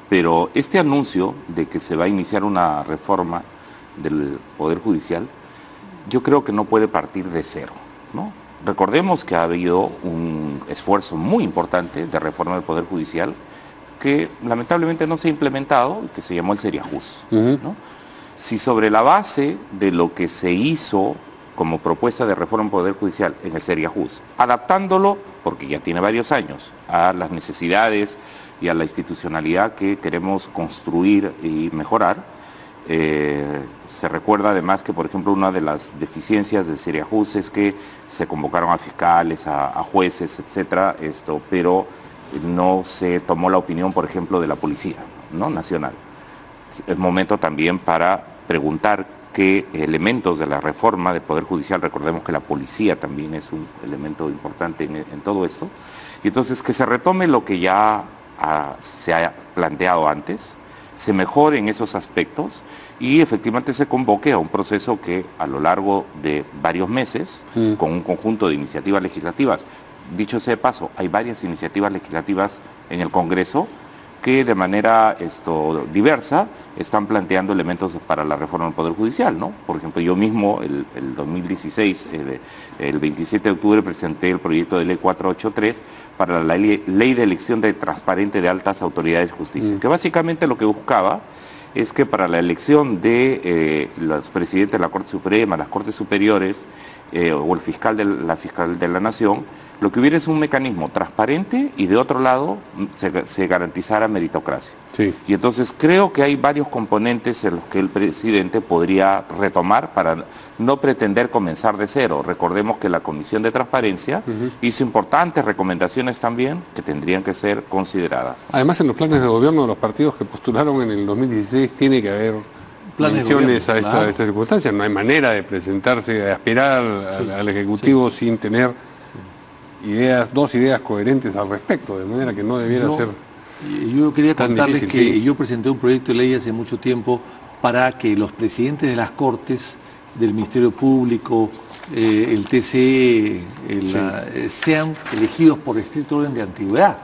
Pero este anuncio de que se va a iniciar una reforma del Poder Judicial, yo creo que no puede partir de cero, ¿no? Recordemos que ha habido un esfuerzo muy importante de reforma del Poder Judicial que lamentablemente no se ha implementado y que se llamó el Seriajus, ¿no? Si sobre la base de lo que se hizo como propuesta de reforma del Poder Judicial en el Seriajus, adaptándolo, porque ya tiene varios años, a las necesidades y a la institucionalidad que queremos construir y mejorar, se recuerda además que, por ejemplo, una de las deficiencias del Seriajus es que se convocaron a fiscales, a jueces, etcétera, pero no se tomó la opinión, por ejemplo, de la Policía, ¿no?, Nacional. Es momento también para preguntar qué elementos de la reforma del Poder Judicial, recordemos que la Policía también es un elemento importante en todo esto, y entonces que se retome lo que ya se ha planteado antes, se mejore en esos aspectos y efectivamente se convoque a un proceso que a lo largo de varios meses, con un conjunto de iniciativas legislativas, dicho sea de paso, hay varias iniciativas legislativas en el Congreso que de manera diversa están planteando elementos para la reforma del Poder Judicial, ¿no? Por ejemplo, yo mismo el 2016, el 27 de octubre, presenté el proyecto de ley 483 para la ley de elección transparente de altas autoridades de justicia, que básicamente lo que buscaba es que para la elección de los presidentes de la Corte Suprema, las Cortes Superiores o el fiscal de la Nación, lo que hubiera es un mecanismo transparente y de otro lado se garantizara meritocracia. Sí. Y entonces creo que hay varios componentes en los que el presidente podría retomar para no pretender comenzar de cero. Recordemos que la Comisión de Transparencia hizo importantes recomendaciones también que tendrían que ser consideradas. Además, en los planes de gobierno de los partidos que postularon en el 2016 tiene que haber menciones a esta circunstancia. No hay manera de presentarse, de aspirar al Ejecutivo sin tener dos ideas coherentes al respecto, de manera que no debiera ser. Yo quería contarles difícil, que yo presenté un proyecto de ley hace mucho tiempo para que los presidentes de las Cortes, del Ministerio Público, el TCE, sean elegidos por estricto orden de antigüedad,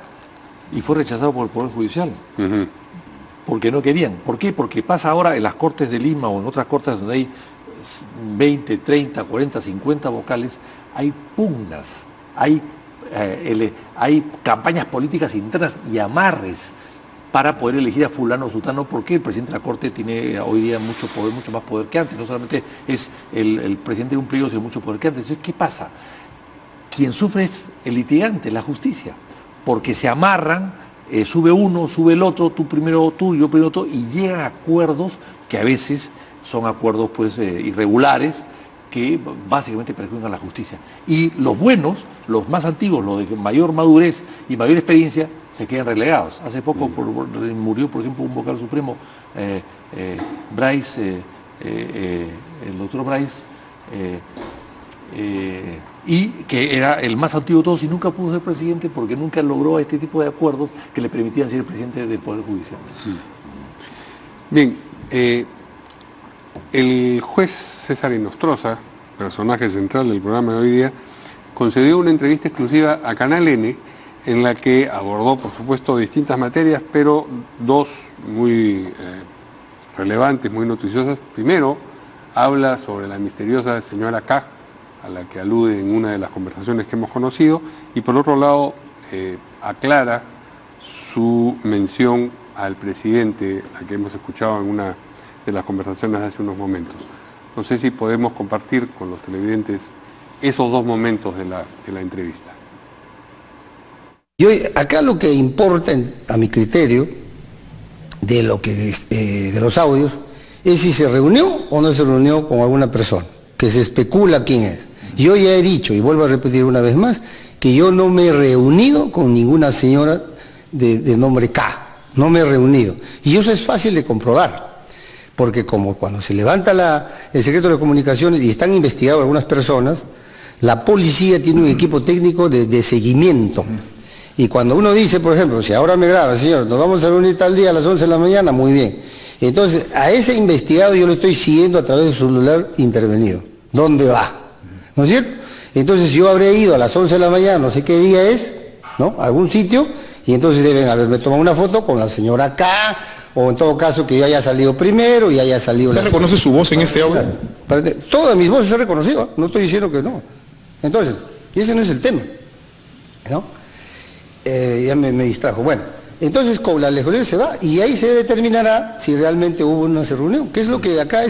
y fue rechazado por el Poder Judicial. Porque no querían. ¿Por qué? Porque pasa ahora en las Cortes de Lima o en otras cortes donde hay 20, 30, 40, 50 vocales, hay pugnas, hay campañas políticas internas y amarres para poder elegir a fulano o sutano, porque el presidente de la Corte tiene hoy día mucho poder, mucho más poder que antes. No solamente es el presidente de un pliego, sino mucho poder que antes. Entonces, ¿qué pasa? Quien sufre es el litigante, la justicia, porque se amarran, sube uno, sube el otro, tú primero tú, yo primero tú, y llegan a acuerdos que a veces son acuerdos pues irregulares, que básicamente perjudican a la justicia. Y los buenos, los más antiguos, los de mayor madurez y mayor experiencia, se quedan relegados. Hace poco murió, por ejemplo, un vocal supremo, Bryce, el doctor Bryce, y que era el más antiguo de todos y nunca pudo ser presidente porque nunca logró este tipo de acuerdos que le permitían ser presidente del Poder Judicial. Bien, el juez César Inostroza, personaje central del programa de hoy día, concedió una entrevista exclusiva a Canal N en la que abordó, por supuesto, distintas materias, pero dos muy relevantes, muy noticiosas. Primero, habla sobre la misteriosa señora K, a la que alude en una de las conversaciones que hemos conocido, y por otro lado, aclara su mención al presidente, a que hemos escuchado en una de las conversaciones de hace unos momentos. No sé si podemos compartir con los televidentes esos dos momentos de la entrevista. Acá lo que importa, a mi criterio, de los audios, es si se reunió o no se reunió con alguna persona, que se especula quién es. Yo ya he dicho, y vuelvo a repetir una vez más, que yo no me he reunido con ninguna señora de nombre K, no me he reunido. Y eso es fácil de comprobar, porque como cuando se levanta el secreto de comunicaciones y están investigadas algunas personas, la policía tiene un equipo técnico de seguimiento. Y cuando uno dice, por ejemplo, si ahora me graba, señor, nos vamos a reunir tal día a las 11 de la mañana, muy bien. Entonces, a ese investigado yo lo estoy siguiendo a través de su celular intervenido. ¿Dónde va? ¿No es cierto? Entonces yo habré ido a las 11 de la mañana, no sé qué día es, ¿no? A algún sitio, y entonces deben haberme tomado una foto con la señora K, o en todo caso que yo haya salido primero y haya salido... ¿Usted reconoce su voz en este audio? Todas mis voces se han reconocido, no estoy diciendo que no. Entonces, ese no es el tema, ¿no? Ya me distrajo. Bueno, entonces con la legislación se va y ahí se determinará si realmente hubo una reunión, que es lo que acá,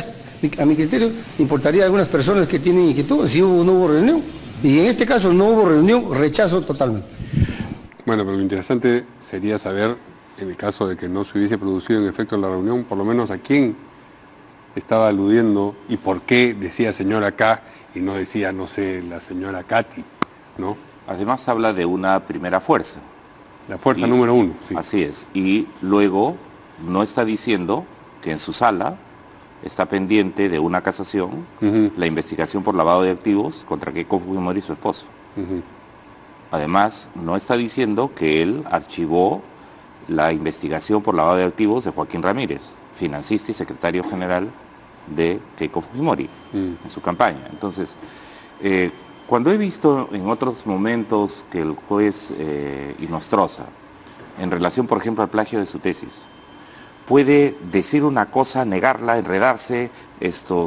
a mi criterio, importaría a algunas personas que tienen inquietud, si hubo o no hubo reunión. Y en este caso no hubo reunión, rechazo totalmente. Bueno, pero lo interesante sería saber, en el caso de que no se hubiese producido en efecto la reunión, por lo menos a quién estaba aludiendo y por qué decía señora K y no decía, no sé, la señora Katy, ¿no? Además habla de una primera fuerza. La fuerza número uno. Sí. Así es. Y luego no está diciendo que en su sala está pendiente de una casación la investigación por lavado de activos contra Keiko Fujimori y su esposo. Además, no está diciendo que él archivó la investigación por lavado de activos de Joaquín Ramírez, financista y secretario general de Keiko Fujimori en su campaña. Entonces, cuando he visto en otros momentos que el juez Inostroza, en relación, por ejemplo, al plagio de su tesis, puede decir una cosa, negarla, enredarse,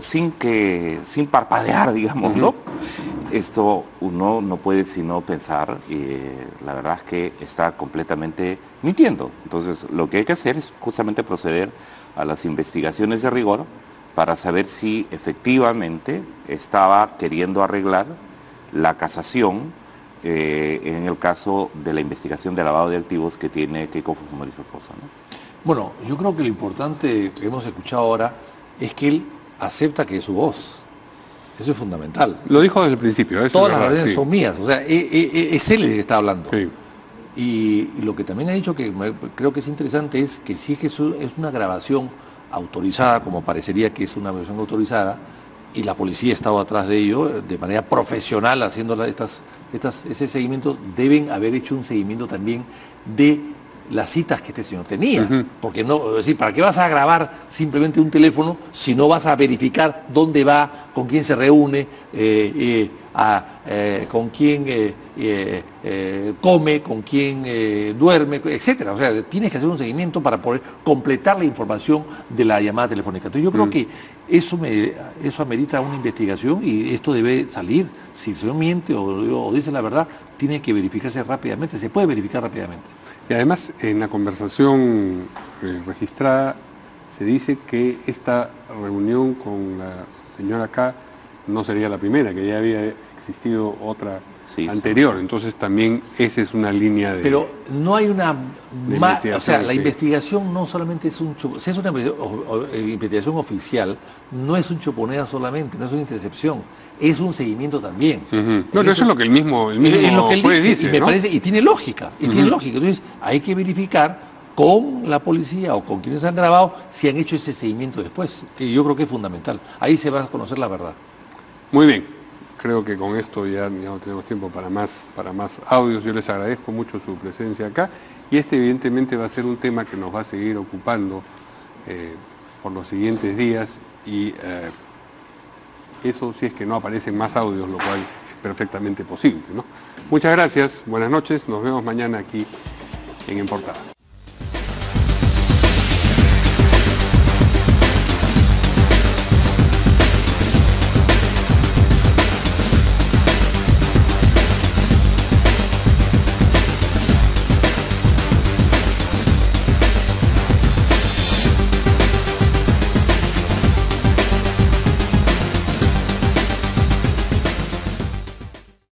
sin parpadear, digamos, ¿no? Esto uno no puede sino pensar, la verdad es que está completamente mintiendo. Entonces, lo que hay que hacer es justamente proceder a las investigaciones de rigor para saber si efectivamente estaba queriendo arreglar la casación en el caso de la investigación de lavado de activos que tiene Keiko Fujimori y su esposa, ¿no? Bueno, yo creo que lo importante que hemos escuchado ahora es que él acepta que es su voz. Eso es fundamental. Lo dijo desde el principio. Todas las órdenes son mías, o sea, es él el que está hablando. Sí. Y lo que también ha dicho que creo que es interesante es que si es que eso es una grabación autorizada, como parecería que es una grabación autorizada, y la policía ha estado atrás de ello de manera profesional haciendo ese seguimiento, deben haber hecho un seguimiento también de las citas que este señor tenía. Porque no, es decir, ¿para qué vas a grabar simplemente un teléfono si no vas a verificar dónde va, con quién se reúne, con quién come, con quién duerme, etcétera? O sea, tienes que hacer un seguimiento para poder completar la información de la llamada telefónica. Entonces yo creo que eso amerita una investigación y esto debe salir. Si el señor miente o dice la verdad, tiene que verificarse rápidamente, se puede verificar rápidamente. Y además, en la conversación registrada, se dice que esta reunión con la señora K no sería la primera, que ya había existido otra anterior. Sí. Entonces también esa es una línea de... Pero no hay una... O sea, la investigación no solamente es un... Si es una investigación oficial, no es un choponea solamente, no es una intercepción, es un seguimiento también. No, eso es lo que el mismo es lo que él dice, y me parece, y tiene lógica, tiene lógica. Entonces hay que verificar con la policía o con quienes han grabado si han hecho ese seguimiento después, que yo creo que es fundamental. Ahí se va a conocer la verdad. Muy bien. creo que con esto ya no tenemos tiempo para más audios. Yo les agradezco mucho su presencia acá y este evidentemente va a ser un tema que nos va a seguir ocupando por los siguientes días y eso si es que no aparecen más audios, lo cual es perfectamente posible, ¿no? Muchas gracias, buenas noches, nos vemos mañana aquí en Portada.